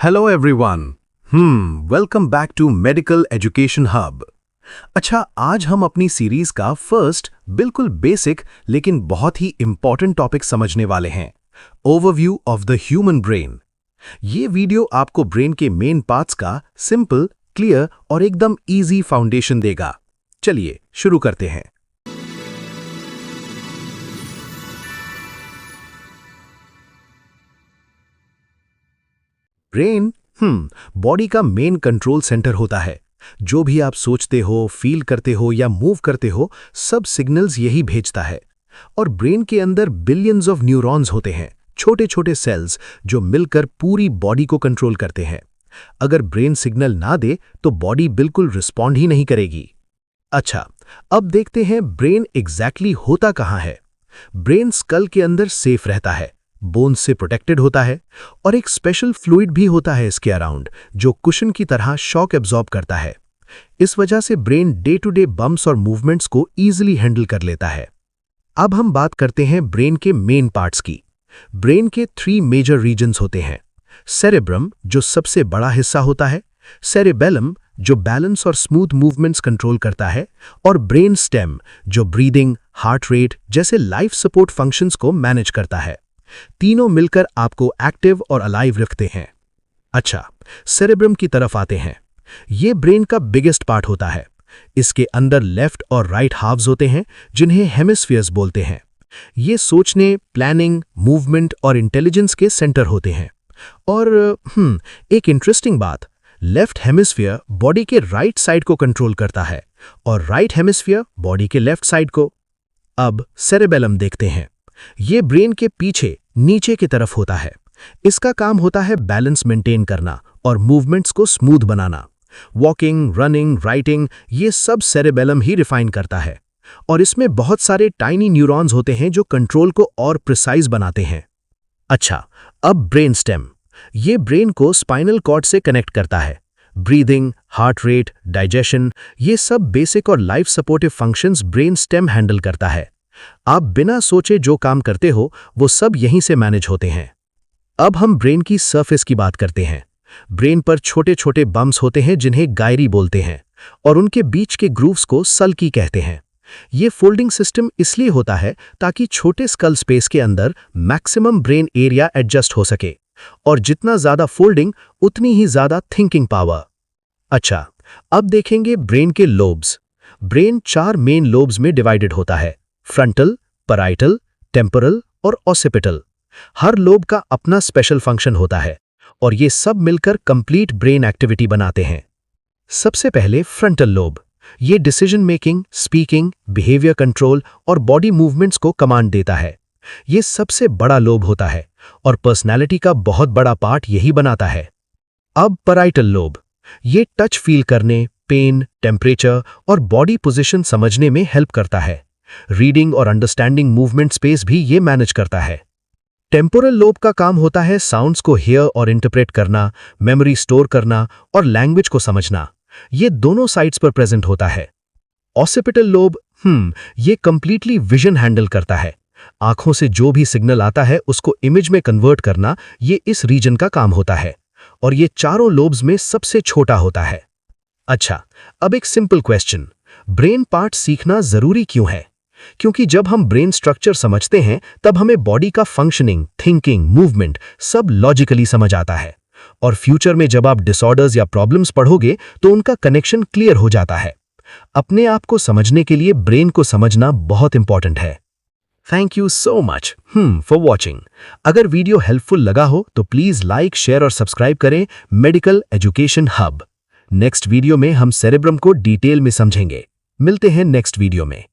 Hello everyone. Welcome back to medical education hub. अच्छा, आज हम अपनी सीरीज का फर्स्ट बिल्कुल बेसिक लेकिन बहुत ही इंपॉर्टेंट टॉपिक समझने वाले हैं, overview of the human brain. ये वीडियो आपको ब्रेन के मेन पार्ट्स का सिंपल, क्लियर और एकदम इजी फाउंडेशन देगा। चलिए शुरू करते हैं। ब्रेन बॉडी का मेन कंट्रोल सेंटर होता है। जो भी आप सोचते हो, फील करते हो या मूव करते हो, सब सिग्नल्स यही भेजता है। और ब्रेन के अंदर बिलियंस ऑफ न्यूरॉन्स होते हैं, छोटे छोटे सेल्स जो मिलकर पूरी बॉडी को कंट्रोल करते हैं। अगर ब्रेन सिग्नल ना दे तो बॉडी बिल्कुल रिस्पॉन्ड ही नहीं करेगी। अच्छा, अब देखते हैं ब्रेन एग्जैक्टली होता कहाँ है। ब्रेन स्कल के अंदर सेफ रहता है, बोन्स से प्रोटेक्टेड होता है और एक स्पेशल फ्लूइड भी होता है इसके अराउंड जो कुशन की तरह शॉक एब्जॉर्ब करता है। इस वजह से brain day to day bumps और मूवमेंट्स को इजीली हैंडल कर लेता है। अब हम बात करते हैं ब्रेन के मेन पार्ट्स की। ब्रेन के 3 मेजर रीजन्स होते हैं। सेरेब्रम जो सबसे बड़ा हिस्सा होता है, सेरेबेलम जो बैलेंस और स्मूथ मूवमेंट्स कंट्रोल करता है, और ब्रेन स्टेम जो ब्रीदिंग, हार्ट रेट जैसे लाइफ सपोर्ट फंक्शंस को मैनेज करता है। तीनों मिलकर आपको एक्टिव और अलाइव रखते हैं। अच्छा, सेरेब्रम की तरफ आते हैं। ये ब्रेन का बिगेस्ट पार्ट होता है। इसके अंदर लेफ्ट और राइट हाफ्स होते हैं जिन्हें हेमिस्फीयर्स बोलते हैं। ये सोचने, प्लानिंग, मूवमेंट और इंटेलिजेंस के सेंटर होते हैं। और एक इंटरेस्टिंग बात, लेफ्ट हेमिस्फीयर बॉडी के राइट साइड को कंट्रोल करता है और राइट हेमिस्फीयर बॉडी के लेफ्ट साइड को। अब सेरेबेलम देखते हैं। ये ब्रेन के पीछे नीचे की तरफ होता है। इसका काम होता है बैलेंस मेंटेन करना और मूवमेंट्स को स्मूथ बनाना। वॉकिंग, रनिंग, राइटिंग ये सब सेरेबेलम ही रिफाइन करता है। और इसमें बहुत सारे टाइनी न्यूरॉन्स होते हैं जो कंट्रोल को और प्रिसाइज बनाते हैं। अच्छा, अब ब्रेन स्टेम। ये ब्रेन को स्पाइनल कॉर्ड से कनेक्ट करता है। ब्रीदिंग, हार्ट रेट, डाइजेशन ये सब बेसिक और life supportive functions brain stem handle करता है। आप बिना सोचे जो काम करते हो वो सब यहीं से मैनेज होते हैं। अब हम ब्रेन की सरफेस की बात करते हैं। ब्रेन पर छोटे छोटे बम्प्स होते हैं जिन्हें गायरी बोलते हैं और उनके बीच के ग्रूव्स को सल्की कहते हैं। ये फोल्डिंग सिस्टम इसलिए होता है ताकि छोटे स्कल स्पेस के अंदर मैक्सिमम ब्रेन एरिया एडजस्ट हो सके, और जितना ज्यादा फोल्डिंग उतनी ही ज्यादा थिंकिंग पावर। अच्छा, अब देखेंगे ब्रेन के लोब्स। ब्रेन 4 मेन लोब्स में डिवाइडेड होता है, फ्रंटल, पैराइटल, टेम्पोरल और ऑसिपिटल। हर लोब का अपना स्पेशल फंक्शन होता है और ये सब मिलकर कंप्लीट ब्रेन एक्टिविटी बनाते हैं। सबसे पहले फ्रंटल लोब। ये decision making, speaking, behaviour control और बॉडी मूवमेंट्स को कमांड देता है। ये सबसे बड़ा लोब होता है और पर्सनैलिटी का बहुत बड़ा पार्ट यही बनाता है। अब पैराइटल लोब। ये टच फील करने, पेन, टेम्परेचर और बॉडी पोजीशन समझने में हेल्प करता है। रीडिंग और अंडरस्टैंडिंग मूवमेंट स्पेस भी ये मैनेज करता है। टेम्पोरल लोब का काम होता है साउंड्स को हियर और इंटरप्रेट करना, मेमोरी स्टोर करना और लैंग्वेज को समझना। ये दोनों साइड्स पर प्रेजेंट होता है। ऑसिपिटल लोब ये कंप्लीटली विजन हैंडल करता है। आंखों से जो भी सिग्नल आता है उसको इमेज में कन्वर्ट करना ये इस रीजन का काम होता है और ये चारों लोब्स में सबसे छोटा होता है। अच्छा, अब एक सिंपल क्वेश्चन, ब्रेन पार्ट सीखना जरूरी क्यों है? क्योंकि जब हम ब्रेन स्ट्रक्चर समझते हैं तब हमें बॉडी का फंक्शनिंग, थिंकिंग, मूवमेंट सब लॉजिकली समझ आता है। और फ्यूचर में जब आप डिसऑर्डर्स या प्रॉब्लम्स पढ़ोगे तो उनका कनेक्शन क्लियर हो जाता है। अपने आप को समझने के लिए ब्रेन को समझना बहुत इंपॉर्टेंट है। Thank you so much for watching. अगर वीडियो हेल्पफुल लगा हो तो प्लीज लाइक, शेयर और सब्सक्राइब करें medical education hub. Next video में हम सेरेब्रम को डिटेल में समझेंगे। मिलते हैं नेक्स्ट वीडियो में।